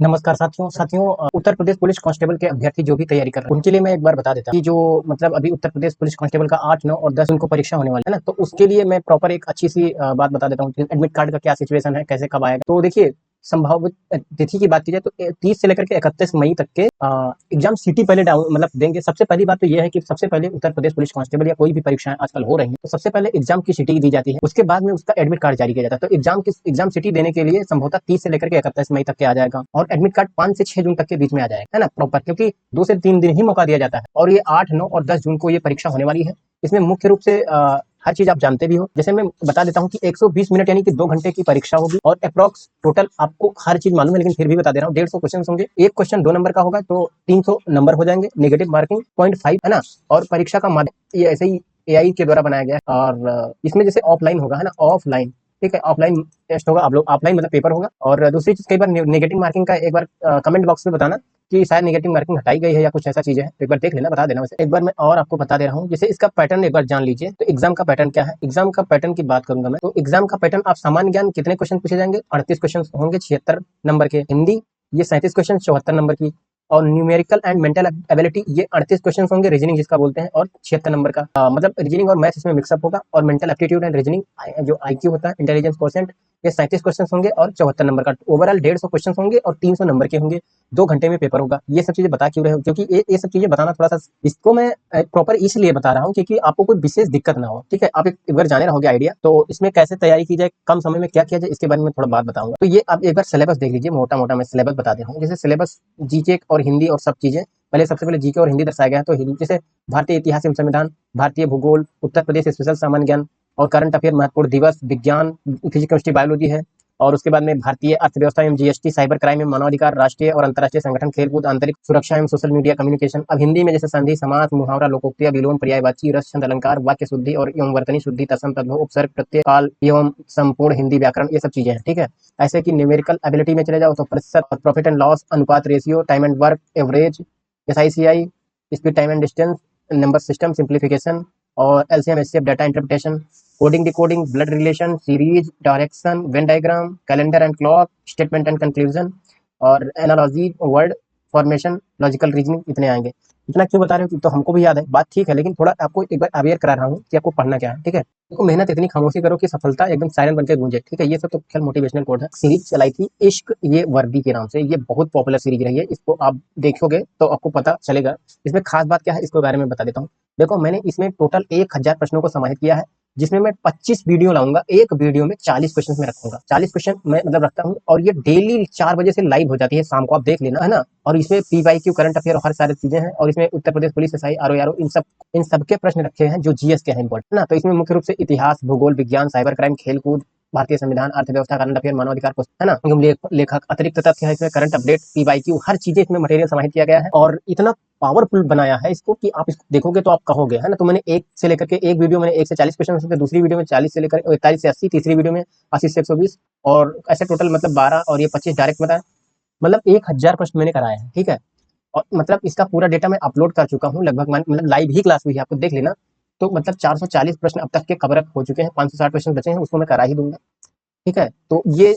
नमस्कार साथियों Uttar Pradesh police constable के अभ्यर्थी जो भी तैयारी कर रहे हैं उनके लिए मैं एक बार बता देता हूँ कि जो मतलब अभी उत्तर प्रदेश पुलिस कांस्टेबल का 8, 9 और 10 उनको परीक्षा होने वाली है ना। तो उसके लिए मैं प्रॉपर एक अच्छी सी बात बता देता हूँ कि एडमिट कार्ड का क्या सिचुएशन है, कैसे कब आएगा। तो देखिए, संभावित तिथि की बात की जाए तो 30 से लेकर के 31 मई तक के एग्जाम सिटी पहले डाउन मतलब देंगे। सबसे पहली बात तो यह है कि सबसे पहले उत्तर प्रदेश पुलिस कांस्टेबल या कोई भी परीक्षाएं आजकल हो रही हैं तो सबसे पहले एग्जाम की सिटी दी जाती है, उसके बाद में उसका एडमिट कार्ड जारी किया जाता है। तो एग्जाम सिटी देने के लिए संभवतः 30 से लेकर के 31 मई तक के आ जाएगा और एडमिट कार्ड 5 से 6 जून तक के बीच में आ जाएगा, है ना प्रॉपर, क्योंकि 2 से 3 दिन ही मौका दिया जाता है। और ये 8, 9 और 10 जून को ये परीक्षा होने वाली है। इसमें मुख्य रूप से हर चीज आप जानते भी हो। जैसे मैं बता देता हूँ कि 120 मिनट यानी कि 2 घंटे की परीक्षा होगी और अप्रॉक्स टोटल आपको हर चीज मालूम है, लेकिन फिर भी बता दे रहा हूँ 150 क्वेश्चन होंगे। एक क्वेश्चन 2 नंबर का होगा तो 300 नंबर हो जाएंगे, नेगेटिव मार्किंग 0.5, है ना। और परीक्षा का माध्यम ये ऐसे ही एआई के द्वारा बनाया गया है। और इसमें जैसे ऑफलाइन होगा, है ना, ऑफलाइन, ठीक है, ऑफलाइन टेस्ट होगा। आप लोग ऑफलाइन मतलब पेपर होगा। और दूसरी चीज, कई बार नेगेटिव मार्किंग का एक बार कमेंट बॉक्स में बताना कि शायद नेगेटिव मार्किंग हटाई गई है या कुछ ऐसा चीजें है, तो एक बार देख लेना, बता देना। वैसे एक बार मैं और आपको बता दे रहा हूँ, जैसे इसका पैटर्न एक बार जान लीजिए। तो एग्जाम का पैटर्न क्या है, एग्जाम का पैटर्न की बात करूंगा मैं। तो एग्जाम का पैटर्न, आप सामान्य ज्ञान कितने क्वेश्चन पूछे जाएंगे, 38 क्वेश्चन होंगे 76 नंबर के। हिंदी ये 37 क्वेश्चन 74 नंबर की। और न्यूमेरिकल एंड मेंटल एबिलिटी ये 38 क्वेश्चन होंगे, रीजनिंग जिसका बोलते हैं, और 76 नंबर का। मतलब रीजनिंग और मैथ्स इसमें मिक्सअप होगा। और मेंटल एप्टीट्यूड एंड रीजनिंग जो आईक्यू होता है, इंटेलिजेंस क्वोशिएंट, ये 37 क्वेश्चन होंगे और 74 नंबर का। ओवरऑल 150 क्वेश्चन होंगे और 300 नंबर के होंगे। 2 घंटे में पेपर होगा। ये सब चीजें बता क्यों रहे हो, क्योंकि ये सब चीजें बताना थोड़ा सा, इसको मैं प्रॉपर इसलिए बता रहा हूँ क्योंकि आपको कोई विशेष दिक्कत ना हो, ठीक है। आप एक बार जाने रहोगे आइडिया। तो इसमें कैसे तैयारी की जाए, कम समय में क्या किया जाए, इसके बारे में थोड़ा बात बताऊंगा। तो ये आप एक बार सिलेबस देख लीजिए, मोटा मोटा मैं सिलेबस बता दे रहा हूँ। जैसे सिलेबस जीके और हिंदी और सब चीजें, पहले सबसे पहले जीके और हिंदी दर्शाया गया है। तो हिंदी जैसे भारतीय इतिहास एवं संविधान, भारतीय भूगोल, उत्तर प्रदेश स्पेशल सामान्य ज्ञान और करंट अफेयर, महत्वपूर्ण दिवस, विज्ञान, फिजिक्स केमिस्ट्री बायोलॉजी है। और उसके बाद में भारतीय अर्थव्यवस्था एवं जीएसटी, साइबर क्राइम एवं मानवाधिकार, राष्ट्रीय और अंतर्राष्ट्रीय संगठन, खेलकूद, आंतरिक सुरक्षा एवं सोशल मीडिया कम्युनिकेशन। अब हिंदी में जैसे संधि, समास, मुहावरा, लोकोक्ति, विलोम, पर्यायवाची, रस, छंद, अलंकार, वाक्य शुद्धि और एवं वर्तनी शुद्धि, तत्सम, तद्भव, उपसर्ग, प्रत्यय, काल एवं संपूर्ण हिंदी व्याकरण, ये सब चीजें हैं, ठीक है। ऐसे कि न्यूमेरिकल एबिलिटी में चले जाओ तो प्रतिशत, प्रॉफिट एंड लॉस, अनुपात, ratio, time and work, average, SI CI, speed, time and distance, number system, simplification और LCM HCF, data interpretation, coding decoding, blood relation, series, direction, Venn diagram, calendar and clock, statement and conclusion और analogy, word formation, logical reasoning, इतने आएंगे। इतना क्यों बता रहे हो, तो हमको भी याद है बात, ठीक है, लेकिन थोड़ा आपको एक बार अवेयर करा रहा हूँ कि आपको पढ़ना क्या है, ठीक है। देखो, मेहनत इतनी खामोशी करो कि सफलता एकदम सायरन बनकर गूंजे, ठीक है। ये सब तो खैर मोटिवेशनल कोड है। सीरीज चलाई थी इश्क ये वर्दी के नाम से, ये बहुत पॉपुलर सीरीज रही है। इसको आप देखोगे तो आपको पता चलेगा। इसमें खास बात क्या है, इसके बारे में बता देता हूँ। देखो, मैंने इसमें टोटल 1000 प्रश्नों को समाहित किया है, जिसमें मैं 25 वीडियो लाऊंगा। एक वीडियो में 40 क्वेश्चन में रखूंगा, 40 क्वेश्चन मैं मतलब रखता हूँ। और ये डेली 4 बजे से लाइव हो जाती है, शाम को आप देख लेना, है ना। और इसमें पीवाईक्यू, करंट अफेयर और हर सारी चीजें हैं। और इसमें Uttar Pradesh police, SI, RO, इन सब के प्रश्न रखे हैं जो जीएस के हैं, इंपॉर्टेंट, है ना। तो इसमें मुख्य रूप से इतिहास, भूगोल, विज्ञान, साइबर क्राइम, खेलकूद, भारतीय संविधान, अर्थव्यवस्था, करंट अफेयर, मानवाधिकार, है ना, लेखक, अतिरिक्त तथ्य है इसमें, करंट अपडेट, पीवाईक्यू, हर चीजें इसमें मटेरियल समाहित किया गया है। और इतना पावरफुल बनाया है इसको कि आप इसको देखोगे तो आप कहोगे, है ना। तो मैंने एक से लेकर के एक वीडियो में 1 से 40 क्वेश्चन, दूसरी वीडियो में 40 से लेकर 41 से 80, तीसरी वीडियो में 80 से 120, और ऐसे टोटल मतलब 12 और ये 25 डायरेक्ट बताया। मतलब 1000 प्रश्न मैंने कराए हैं, ठीक है। और मतलब इसका पूरा डेटा मैं अपलोड कर चुका हूँ लगभग, मतलब लाइव ही क्लास हुई है, आपको देख लेना। तो मतलब 440 प्रश्न अब तक के कवर अप हो चुके हैं, 560 क्वेश्चन बचे हैं, उसको मैं करा ही दूंगा, ठीक है। तो ये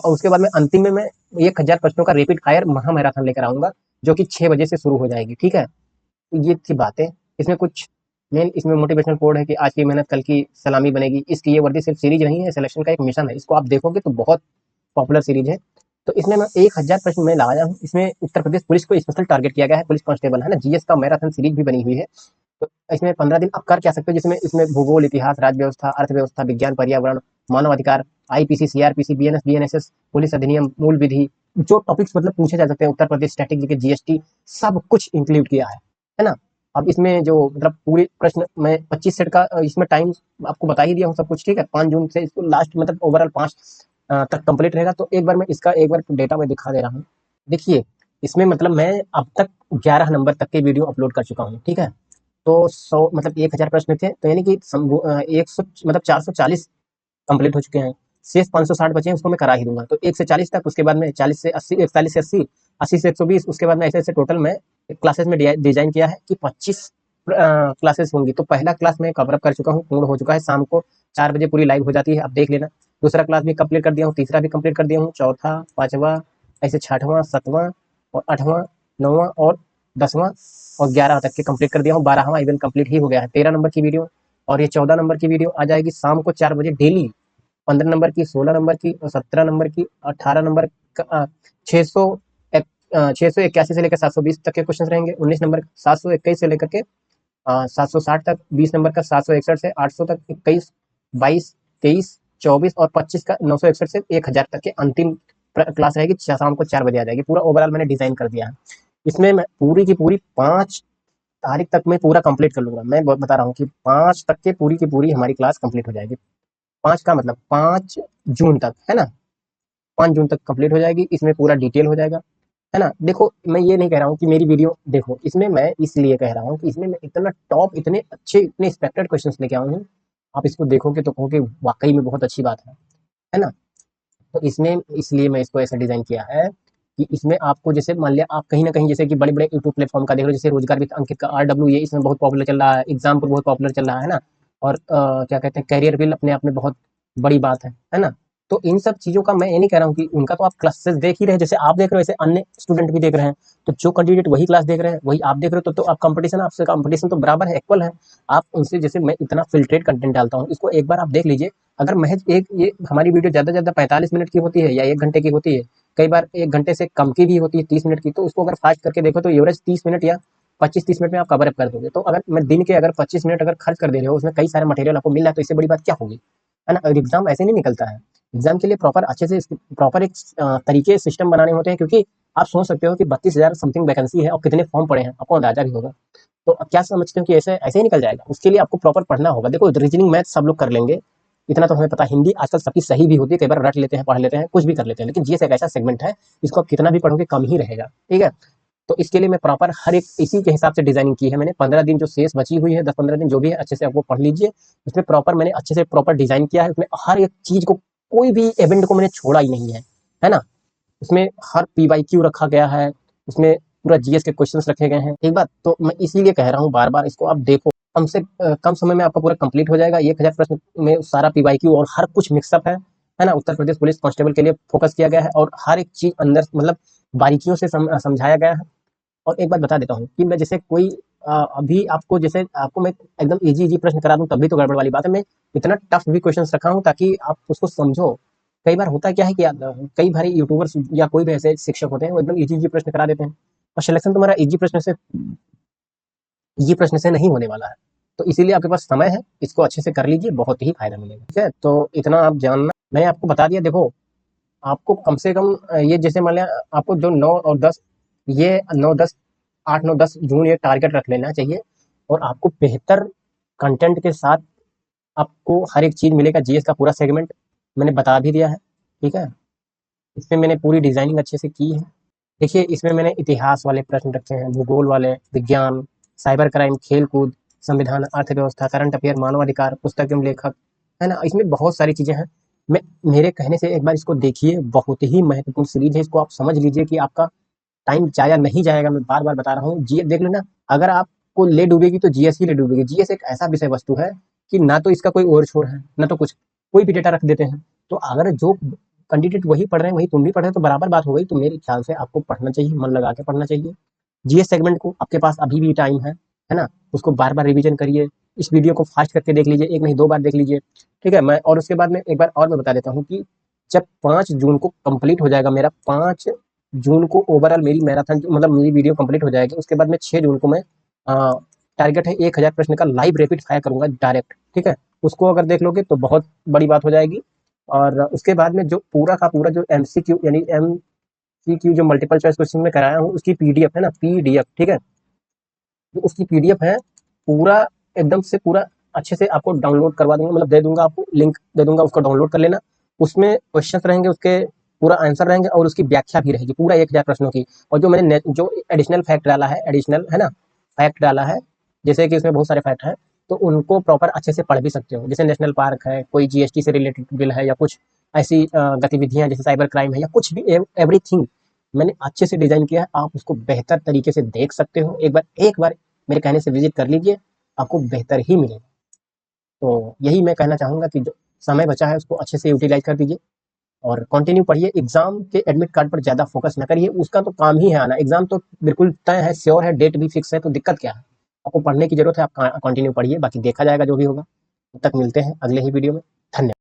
उसके बाद में अंतिम में मैं 1000 प्रश्नों का रैपिड फायर महा मैराथन लेकर आऊंगा, जो कि 6 बजे से शुरू हो जाएगी, ठीक है। तो ये थी बातें। इसमें कुछ मेन इसमें मोटिवेशनल कोड है कि आज की मेहनत कल की सलामी बनेगी। इसकी ये वर्दी सिर्फ सीरीज नहीं है, सिलेक्शन का एक मिशन है। इसको आप देखोगे तो बहुत पॉपुलर सीरीज है। तो इसमें मैं 1000 प्रश्न में लाया हूँ। इसमें उत्तर प्रदेश पुलिस को स्पेशल टारगेट किया गया है, पुलिस कांस्टेबल, है ना। जीएस का मैराथन सीरीज भी बनी हुई है। तो इसमें 15 दिन आप कर क्या सकते हो, जिसमें इसमें भूगोल, इतिहास, राज्य व्यवस्था, अर्थव्यवस्था, विज्ञान, पर्यावरण, मानवाधिकार, IPC, CrPC, BNS, BNSS, police अधिनियम, मूल विधि, जो टॉपिक्स मतलब पूछे जा सकते हैं Uttar Pradesh static GK, GST, सब कुछ इंक्लूड किया है ना। अब इसमें जो मतलब पूरे प्रश्न मैं 25 सेट का इसमें टाइम आपको बता ही दिया हूँ सब कुछ, ठीक है। 5 जून से इसको लास्ट मतलब ओवरऑल 5 तक कंप्लीट रहेगा। तो एक बार मैं इसका एक बार डेटा मैं दिखा दे रहा हूँ। देखिए, इसमें मतलब मैं अब तक 11 नंबर तक के वीडियो अपलोड कर चुका हूँ, ठीक है। तो 100 मतलब 1000 प्रश्न थे, तो यानी कि 100 मतलब 440 कंप्लीट हो चुके हैं। शेष 560 बचे हैं, उसको मैं करा ही दूंगा। तो 1 से 40 तक, उसके बाद में 40 से 80, 41 से 80, 80 से 120, उसके बाद में ऐसे ऐसे टोटल में क्लासेस में डिजाइन किया है कि 25 क्लासेस होंगी। तो पहला क्लास मैं कवर अप कर चुका हूँ, पूर्ण हो चुका है, शाम को 4 बजे पूरी लाइव हो जाती है, आप देख लेना। दूसरा क्लास भी कंप्लीट कर दिया हूँ, तीसरा भी कंप्लीट कर दिया हूँ, चौथा, पांचवा, ऐसे 6वां 7वां और 8वां 9वां और 10वां और 11 तक के कंप्लीट कर दिया हूँ। 12वां इवन कंप्लीट ही हो गया है। 13 नंबर की वीडियो और ये 14 नंबर की वीडियो आ जाएगी शाम को 4 बजे डेली। 15 नंबर की, 16 नंबर की और 17 नंबर की, 18 नंबर का 600 681 से लेकर 720 तक के क्वेश्चन रहेंगे। 19 नंबर 721 से लेकर के 760 तक, 20 नंबर का 761 से 800 तक, 21, 22, 23, 24 और 25 का 961 से 1000 तक के अंतिम क्लास रहेगी। शाम को 4 बजे आ जाएगी। पूरा ओवरऑल मैंने डिजाइन कर दिया है। इसमें मैं पूरी की पूरी 5 तारीख तक मैं पूरा कंप्लीट कर लूंगा। मैं बता रहा हूँ कि 5 तक के पूरी की पूरी हमारी क्लास कंप्लीट हो जाएगी। 5 का मतलब 5 जून तक, है ना। 5 जून तक कंप्लीट हो जाएगी। इसमें पूरा डिटेल हो जाएगा, है ना। देखो मैं ये नहीं कह रहा हूँ कि मेरी वीडियो देखो, इसमें मैं इसलिए कह रहा हूँ कि इसमें मैं इतना टॉप, इतने अच्छे, इतने एक्सपेक्टेड क्वेश्चंस लेके आया हूँ। आप इसको देखोगे तो कहोगे वाकई में बहुत अच्छी बात है ना। तो इसमें इसलिए मैं इसको ऐसा डिजाइन किया है कि इसमें आपको जैसे मान लिया आप कहीं ना कहीं जैसे कि बड़े बड़े यूट्यूब प्लेटफॉर्म का देख लो, जैसे रोजगार विद अंकित का RW, ये इसमें बहुत पॉपुलर चल रहा है। एग्जाम्पल बहुत पॉपुलर चल रहा है ना। और क्या कहते हैं, कैरियर बिल अपने आप में बहुत बड़ी बात है ना। तो इन सब चीजों का मैं ये नहीं कह रहा हूँ कि उनका तो आप क्लासेस देख ही रहे हैं, जैसे आप देख रहे हो वैसे अन्य स्टूडेंट भी देख रहे हैं। तो जो कैंडिडेट वही क्लास देख रहे हैं वही आप देख रहे हो, तो आप कंपटीशन, आपसे कंपटीशन तो बराबर है, इक्वल है। आप उनसे, जैसे मैं इतना फिल्ट्रेट कंटेंट डालता हूँ, इसको एक बार आप देख लीजिए। अगर महज एक ये हमारी वीडियो ज़्यादा से ज़्यादा 45 मिनट की होती है या 1 घंटे की होती है, कई बार 1 घंटे से कम की भी होती है, 30 मिनट की, तो उसको अगर फास्ट करके देखो तो एवरेज 30 मिनट या 25-30 मिनट में आप कवर अप कर दोगे। तो अगर मैं दिन के अगर 25 मिनट अगर खर्च कर दे रहे हो, उसमें कई सारे मटेरियल आपको मिल रहा है, तो इससे बड़ी बात क्या होगी, है ना। और एग्जाम ऐसे नहीं निकलता है। एग्जाम के लिए प्रॉपर अच्छे से प्रॉपर एक तरीके सिस्टम बनाने होते हैं, क्योंकि आप सोच सकते हो कि 32,000 समथिंग वैकेंसी है और कितने फॉर्म पड़े हैं, आपको अंदाजा भी होगा। तो अब क्या समझते हो कि ऐसे ऐसे ही निकल जाएगा? उसके लिए आपको प्रॉपर पढ़ना होगा। देखो रीजनिंग मैथ सब लोग कर लेंगे, इतना तो हमें पता। हिंदी आजकल सबकी सही भी होती है, कई बार रट लेते हैं, पढ़ लेते हैं, कुछ भी कर लेते हैं, लेकिन जीएस एक ऐसा सेगमेंट है जिसको आप कितना भी पढ़ोगे कम ही रहेगा, ठीक है। तो इसके लिए मैं प्रॉपर हर एक इसी के हिसाब से डिजाइनिंग की है मैंने। 15 दिन जो शेष बची हुई है, 10-15 दिन जो भी है, अच्छे से आपको पढ़ लीजिए। उसमें प्रॉपर मैंने अच्छे से प्रॉपर डिजाइन किया है। उसमें हर एक चीज को, कोई भी इवेंट को मैंने छोड़ा ही नहीं है ना। उसमें हर PYQ रखा गया है, उसमें पूरा जीएस के क्वेश्चंस रखे गए हैं। एक बात तो मैं इसीलिए कह रहा हूँ बार बार, इसको आप देखो, कम से कम समय में आपका पूरा कंप्लीट हो जाएगा। 1000 प्रश्न में सारा PYQ और हर कुछ मिक्सअप है ना। उत्तर प्रदेश पुलिस कांस्टेबल के लिए फोकस किया गया है और हर एक चीज अंदर मतलब बारीकियों से समझाया गया है। और एक बात बता देता हूँ कि मैं जैसे कोई अभी आपको, जैसे आपको मैं एकदम इजी इजी प्रश्न करा दूं तब भी तो गड़बड़ वाली बात है। मैं इतना टफ भी क्वेश्चंस रखा हूँ ताकि आप उसको समझो। कई बार होता क्या है कि कई बार यूट्यूबर्स या कोई भी ऐसे शिक्षक होते हैं, वो एकदम इजी इजी प्रश्न करा देते हैं और सिलेक्शन तुम्हारा इजी प्रश्न से नहीं होने वाला है। तो इसीलिए आपके पास समय है, इसको अच्छे से कर लीजिए, बहुत ही फायदा मिलेगा, ठीक है। तो इतना आप जानना मैंने आपको बता दिया। देखो आपको कम से कम ये जैसे मान लिया आपको जो 9 और 10, ये 9 10 8 9 10 जून ये टारगेट रख लेना चाहिए। और आपको बेहतर कंटेंट के साथ आपको हर एक चीज मिलेगा। जीएस का पूरा सेगमेंट मैंने बता भी दिया है, ठीक है। इसमें मैंने पूरी डिजाइनिंग अच्छे से की है। देखिए इसमें मैंने इतिहास वाले प्रश्न रखे हैं, भूगोल वाले, विज्ञान, साइबर क्राइम, खेल कूद, संविधान, अर्थव्यवस्था, करंट अफेयर, मानवाधिकार, पुस्तक एवं लेखक, है ना। इसमें बहुत सारी चीजें हैं। मैं मेरे कहने से एक बार इसको देखिए, बहुत ही महत्वपूर्ण सीरीज है। इसको आप समझ लीजिए कि आपका टाइम जाया नहीं जाएगा। मैं बार बार बता रहा हूँ, जीएस देख लेना। अगर आपको ले डूबेगी तो जीएस ही ले डूबेगी। जीएस एक ऐसा विषय वस्तु है कि ना तो इसका कोई और छोर है, ना तो कुछ, कोई भी डेटा रख देते हैं। तो अगर जो कैंडिडेट वही पढ़ रहे हैं वही तुम भी पढ़ रहे हो तो बराबर बात हो गई। तो मेरे ख्याल से आपको पढ़ना चाहिए, मन लगा के पढ़ना चाहिए। जीएस सेगमेंट को आपके पास अभी भी टाइम है ना। उसको बार बार रिवीजन करिए। इस वीडियो को फास्ट करके देख लीजिए, एक नहीं 2 बार देख लीजिए, ठीक है। मैं और उसके बाद में एक बार और मैं बता देता हूँ कि जब 5 जून को कंप्लीट हो जाएगा मेरा, 5 जून को ओवरऑल मेरी मैराथन मतलब मेरी वीडियो कंप्लीट हो जाएगी। उसके बाद में 6 जून को मैं टारगेट है 1000 प्रश्न का लाइव रैपिड फायर करूंगा डायरेक्ट, ठीक है। उसको अगर देख लोगे तो बहुत बड़ी बात हो जाएगी। और उसके बाद में जो पूरा का पूरा जो MCQ यानी MCQ जो मल्टीपल चॉइस क्वेश्चन में कराया हूँ, उसकी PDF है ना, PDF, ठीक है। जो उसकी PDF है पूरा एकदम से पूरा अच्छे से आपको डाउनलोड करवा दूंगा, मतलब दे दूंगा, आपको लिंक दे दूंगा, उसको डाउनलोड कर लेना। उसमें क्वेश्चन रहेंगे, उसके पूरा आंसर रहेंगे और उसकी व्याख्या भी रहेगी पूरा 1000 प्रश्नों की। और जो मैंने जो एडिशनल फैक्ट डाला है, एडिशनल है ना फैक्ट डाला है, जैसे कि उसमें बहुत सारे फैक्ट हैं, तो उनको प्रॉपर अच्छे से पढ़ भी सकते हो। जैसे नेशनल पार्क है, कोई GST से रिलेटेड बिल है, या कुछ ऐसी गतिविधियां जैसे साइबर क्राइम है, या कुछ भी, एवरीथिंग मैंने अच्छे से डिजाइन किया है। आप उसको बेहतर तरीके से देख सकते हो। एक बार मेरे कहने से विजिट कर लीजिए, आपको बेहतर ही मिलेगा। तो यही मैं कहना चाहूंगा कि जो समय बचा है उसको अच्छे से यूटिलाइज कर दीजिए। और कंटिन्यू पढ़िए। एग्जाम के एडमिट कार्ड पर ज्यादा फोकस न करिए, उसका तो काम ही है आना। एग्जाम तो बिल्कुल तय है, श्योर है, डेट भी फिक्स है, तो दिक्कत क्या है? आपको पढ़ने की जरूरत है, आप कंटिन्यू पढ़िए, बाकी देखा जाएगा जो भी होगा। तब तक मिलते हैं अगले ही वीडियो में। धन्यवाद।